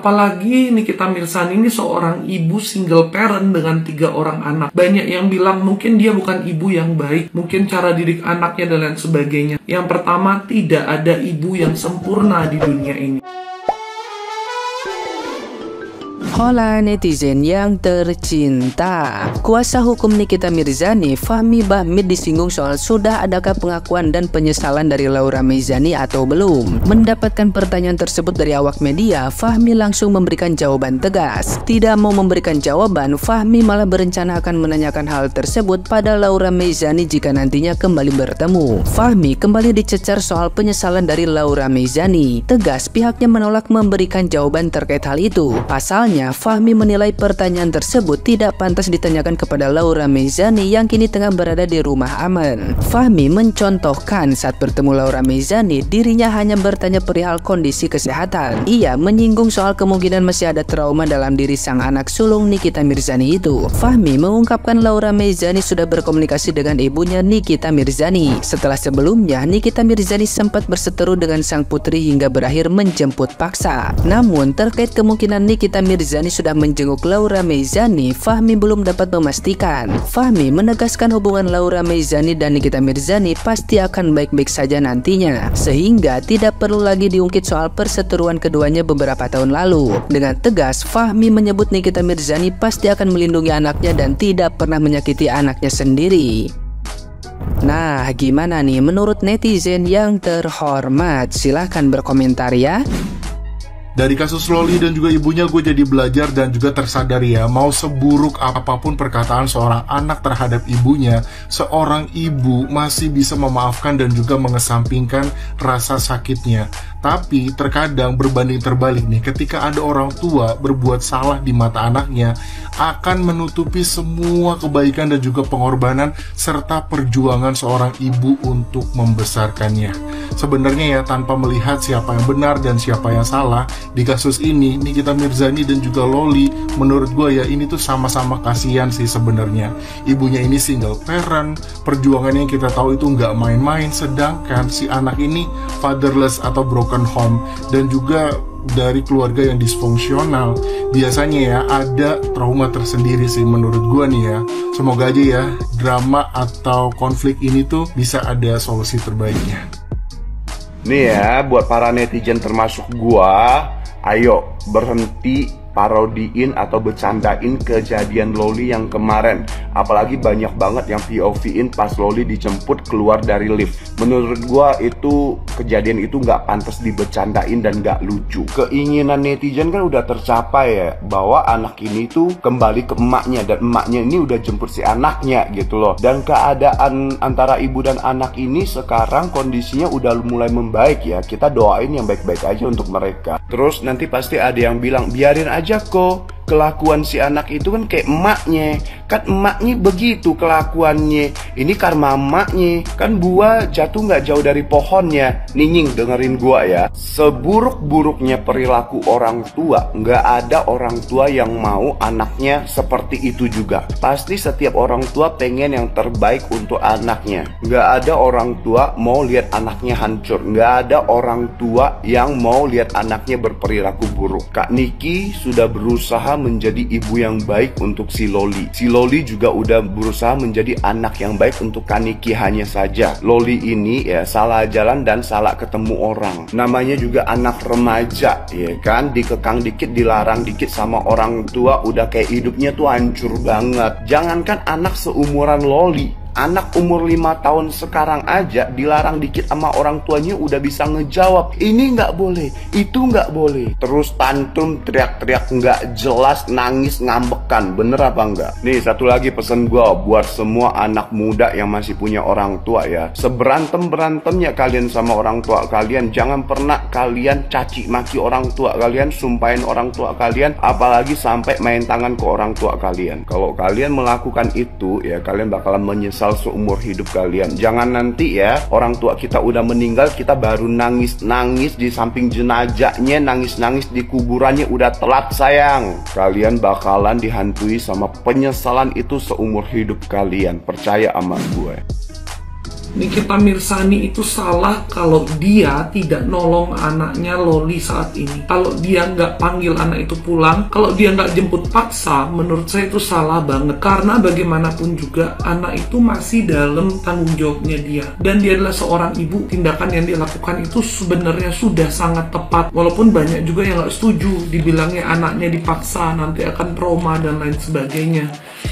Apalagi Nikita Mirzani ini seorang ibu single parent dengan 3 orang anak. Banyak yang bilang mungkin dia bukan ibu yang baik, mungkin cara didik anaknya dan lain sebagainya. Yang pertama, tidak ada ibu yang sempurna di dunia ini. Hola netizen yang tercinta, kuasa hukum Nikita Mirzani, Fahmi Bahmid, disinggung soal sudah adakah pengakuan dan penyesalan dari Laura Mezani atau belum. Mendapatkan pertanyaan tersebut dari awak media, Fahmi langsung memberikan jawaban tegas. Tidak mau memberikan jawaban, Fahmi malah berencana akan menanyakan hal tersebut pada Laura Mezani jika nantinya kembali bertemu. Fahmi kembali dicecar soal penyesalan dari Laura Mezani. Tegas pihaknya menolak memberikan jawaban terkait hal itu. Pasalnya, Fahmi menilai pertanyaan tersebut tidak pantas ditanyakan kepada Laura Mezani yang kini tengah berada di rumah aman. Fahmi mencontohkan saat bertemu Laura Mezani, dirinya hanya bertanya perihal kondisi kesehatan. Ia menyinggung soal kemungkinan masih ada trauma dalam diri sang anak sulung Nikita Mirzani itu. Fahmi mengungkapkan Laura Mezani sudah berkomunikasi dengan ibunya Nikita Mirzani. Setelah sebelumnya Nikita Mirzani sempat berseteru dengan sang putri hingga berakhir menjemput paksa. Namun terkait kemungkinan Nikita Mirzani sudah menjenguk Laura Mezani, Fahmi belum dapat memastikan. Fahmi menegaskan hubungan Laura Mezani dan Nikita Mirzani pasti akan baik-baik saja nantinya, sehingga tidak perlu lagi diungkit soal perseteruan keduanya beberapa tahun lalu. Dengan tegas, Fahmi menyebut Nikita Mirzani pasti akan melindungi anaknya dan tidak pernah menyakiti anaknya sendiri. Nah, gimana nih menurut netizen yang terhormat? Silahkan berkomentar ya. Dari kasus Loli dan juga ibunya, gue jadi belajar dan juga tersadar ya, mau seburuk apapun perkataan seorang anak terhadap ibunya, seorang ibu masih bisa memaafkan dan juga mengesampingkan rasa sakitnya. Tapi terkadang berbanding terbalik nih, ketika ada orang tua berbuat salah di mata anaknya, akan menutupi semua kebaikan dan juga pengorbanan serta perjuangan seorang ibu untuk membesarkannya. Sebenarnya ya, tanpa melihat siapa yang benar dan siapa yang salah, di kasus ini Nikita Mirzani dan juga Loli, menurut gue ya ini tuh sama-sama kasihan sih sebenarnya. Ibunya ini single parent, perjuangannya yang kita tahu itu nggak main-main, sedangkan si anak ini fatherless atau broken home dan juga dari keluarga yang disfungsional. Biasanya ya ada trauma tersendiri sih menurut gue nih ya. Semoga aja ya drama atau konflik ini tuh bisa ada solusi terbaiknya. Nih ya, buat para netizen termasuk gua, ayo berhenti parodiin atau bercandain kejadian Loli yang kemarin. Apalagi banyak banget yang POV-in pas Loli dijemput keluar dari lift. Menurut gua itu kejadian itu nggak pantas dibercandain dan nggak lucu. Keinginan netizen kan udah tercapai ya, bahwa anak ini tuh kembali ke emaknya, dan emaknya ini udah jemput si anaknya gitu loh. Dan keadaan antara ibu dan anak ini sekarang kondisinya udah mulai membaik ya. Kita doain yang baik-baik aja untuk mereka. Terus nanti pasti ada yang bilang, biarin aja kok kelakuan si anak itu kan kayak emaknya. Kan emaknya begitu kelakuannya. Ini karma emaknya. Kan buah jatuh nggak jauh dari pohonnya. Ninying, dengerin gua ya. Seburuk-buruknya perilaku orang tua, nggak ada orang tua yang mau anaknya seperti itu juga. Pasti setiap orang tua pengen yang terbaik untuk anaknya. Nggak ada orang tua mau lihat anaknya hancur. Nggak ada orang tua yang mau lihat anaknya berperilaku buruk. Kak Niki sudah berusaha menjadi ibu yang baik untuk si Loli. Si Loli juga udah berusaha menjadi anak yang baik untuk Kak Niki. Hanya saja Loli ini ya salah jalan dan salah ketemu orang. Namanya juga anak remaja ya kan, dikekang dikit, dilarang dikit sama orang tua, udah kayak hidupnya tuh hancur banget. Jangankan anak seumuran Loli, anak umur 5 tahun sekarang aja dilarang dikit sama orang tuanya udah bisa ngejawab, ini nggak boleh, itu nggak boleh. Terus tantrum, teriak-teriak nggak jelas, nangis, ngambekan. Bener apa enggak? Nih satu lagi pesan gua buat semua anak muda yang masih punya orang tua ya. Seberantem-berantemnya kalian sama orang tua kalian, jangan pernah kalian caci maki orang tua kalian, sumpahin orang tua kalian, apalagi sampai main tangan ke orang tua kalian. Kalau kalian melakukan itu ya, kalian bakalan menyesal seumur hidup kalian. Jangan nanti ya orang tua kita udah meninggal, kita baru nangis-nangis di samping jenazahnya, nangis-nangis di kuburannya, udah telat sayang. Kalian bakalan dihantui sama penyesalan itu seumur hidup kalian. Percaya sama gue. Nikita Mirzani itu salah kalau dia tidak nolong anaknya Loli saat ini. Kalau dia nggak panggil anak itu pulang, kalau dia nggak jemput paksa, menurut saya itu salah banget. Karena bagaimanapun juga anak itu masih dalam tanggung jawabnya dia. Dan dia adalah seorang ibu, tindakan yang dia lakukan itu sebenarnya sudah sangat tepat. Walaupun banyak juga yang nggak setuju, dibilangnya anaknya dipaksa, nanti akan trauma dan lain sebagainya.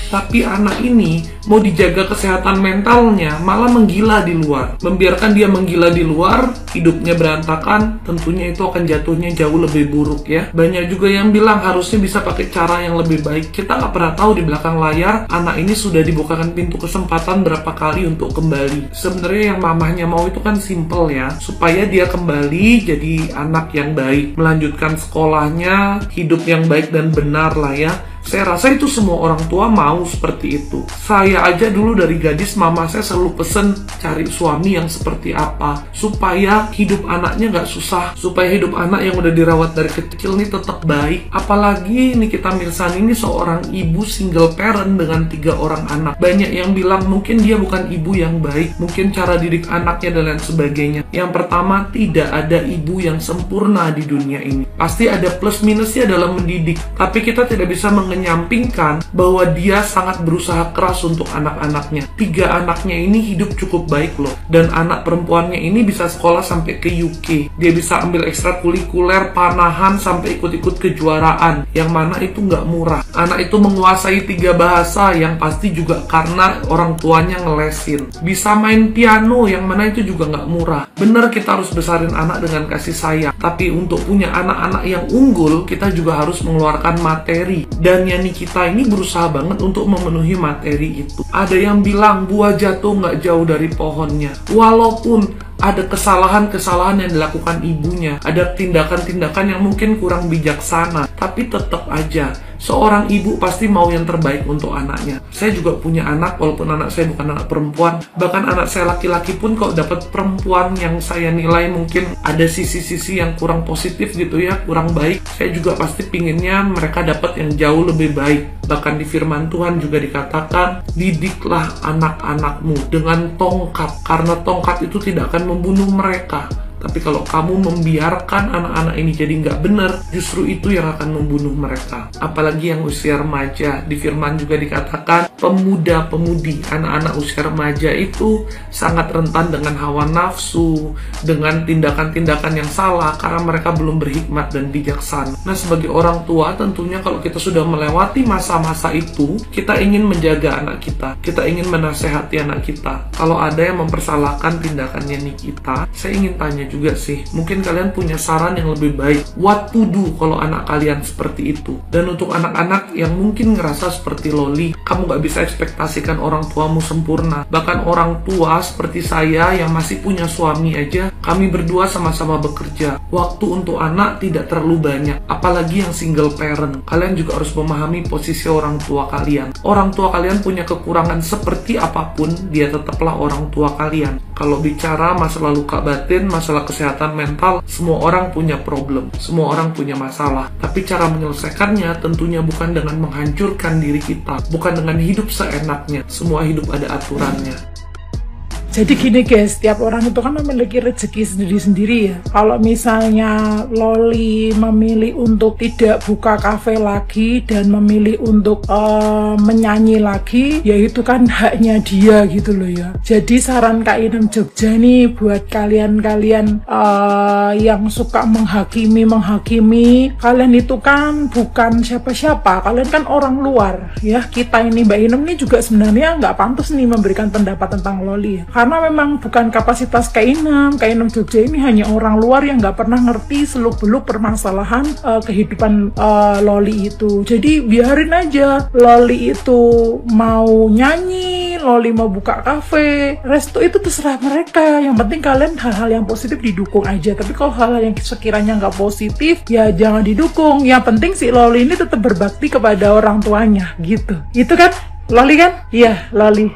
Tapi anak ini mau dijaga kesehatan mentalnya, malah menggila di luar. Membiarkan dia menggila di luar, hidupnya berantakan, tentunya itu akan jatuhnya jauh lebih buruk ya. Banyak juga yang bilang harusnya bisa pakai cara yang lebih baik. Kita nggak pernah tahu di belakang layar, anak ini sudah dibukakan pintu kesempatan berapa kali untuk kembali. Sebenarnya yang mamahnya mau itu kan simple ya, supaya dia kembali jadi anak yang baik, melanjutkan sekolahnya, hidup yang baik dan benar lah ya. Saya rasa itu semua orang tua mau seperti itu. Saya aja dulu dari gadis, mama saya selalu pesen cari suami yang seperti apa, supaya hidup anaknya nggak susah, supaya hidup anak yang udah dirawat dari kecil nih tetap baik. Apalagi Nikita Mirzani ini seorang ibu single parent dengan 3 orang anak. Banyak yang bilang mungkin dia bukan ibu yang baik, mungkin cara didik anaknya dan lain sebagainya. Yang pertama, tidak ada ibu yang sempurna di dunia ini. Pasti ada plus minusnya dalam mendidik, tapi kita tidak bisa menyampingkan bahwa dia sangat berusaha keras untuk anak-anaknya. 3 anaknya ini hidup cukup baik loh. Dan anak perempuannya ini bisa sekolah sampai ke UK. Dia bisa ambil ekstrakurikuler, panahan, sampai ikut-ikut kejuaraan. Yang mana itu nggak murah. Anak itu menguasai 3 bahasa, yang pasti juga karena orang tuanya ngelesin. Bisa main piano, yang mana itu juga nggak murah. Bener, kita harus besarin anak dengan kasih sayang. Tapi untuk punya anak-anak yang unggul, kita juga harus mengeluarkan materi. Dan Nikita ini berusaha banget untuk memenuhi materi itu. Ada yang bilang buah jatuh nggak jauh dari pohonnya. Walaupun ada kesalahan-kesalahan yang dilakukan ibunya, ada tindakan-tindakan yang mungkin kurang bijaksana, tapi tetap aja seorang ibu pasti mau yang terbaik untuk anaknya. Saya juga punya anak, walaupun anak saya bukan anak perempuan. Bahkan anak saya laki-laki pun kalau dapat perempuan yang saya nilai mungkin ada sisi-sisi yang kurang positif gitu ya, kurang baik, saya juga pasti pinginnya mereka dapat yang jauh lebih baik. Bahkan di firman Tuhan juga dikatakan, didiklah anak-anakmu dengan tongkat, karena tongkat itu tidak akan membunuh mereka. Tapi kalau kamu membiarkan anak-anak ini jadi nggak benar, justru itu yang akan membunuh mereka. Apalagi yang usia remaja. Di firman juga dikatakan, pemuda-pemudi, anak-anak usia remaja itu sangat rentan dengan hawa nafsu, dengan tindakan-tindakan yang salah, karena mereka belum berhikmat dan bijaksana. Nah, sebagai orang tua, tentunya kalau kita sudah melewati masa-masa itu, kita ingin menjaga anak kita ingin menasehati anak kita. Kalau ada yang mempersalahkan tindakannya Nikita, saya ingin tanya juga sih, mungkin kalian punya saran yang lebih baik, what to do kalau anak kalian seperti itu. Dan untuk anak-anak yang mungkin ngerasa seperti Loli, kamu gak bisa ekspektasikan orang tuamu sempurna. Bahkan orang tua seperti saya yang masih punya suami aja, kami berdua sama-sama bekerja, waktu untuk anak tidak terlalu banyak, apalagi yang single parent. Kalian juga harus memahami posisi orang tua kalian. Orang tua kalian punya kekurangan seperti apapun, dia tetaplah orang tua kalian. Kalau bicara masalah luka batin, masalah kesehatan mental, semua orang punya problem, semua orang punya masalah. Tapi cara menyelesaikannya tentunya bukan dengan menghancurkan diri kita, bukan dengan hidup seenaknya. Semua hidup ada aturannya. Jadi gini guys, setiap orang itu kan memiliki rezeki sendiri-sendiri ya. Kalau misalnya Loli memilih untuk tidak buka kafe lagi dan memilih untuk menyanyi lagi, ya itu kan haknya dia gitu loh ya. Jadi saran Kak Inem Jogja nih buat kalian-kalian yang suka menghakimi, kalian itu kan bukan siapa-siapa, kalian kan orang luar ya. Kita ini Mbak Inem nih juga sebenarnya nggak pantas nih memberikan pendapat tentang Loli ya. Karena memang bukan kapasitas Kak Inem Jogja ini hanya orang luar yang nggak pernah ngerti seluk-beluk permasalahan kehidupan Loli itu. Jadi biarin aja Loli itu mau nyanyi, Loli mau buka kafe, resto itu terserah mereka. Yang penting kalian hal-hal yang positif didukung aja. Tapi kalau hal-hal yang sekiranya nggak positif, ya jangan didukung. Yang penting si Loli ini tetap berbakti kepada orang tuanya gitu. Itu kan Loli kan? Iya, Loli.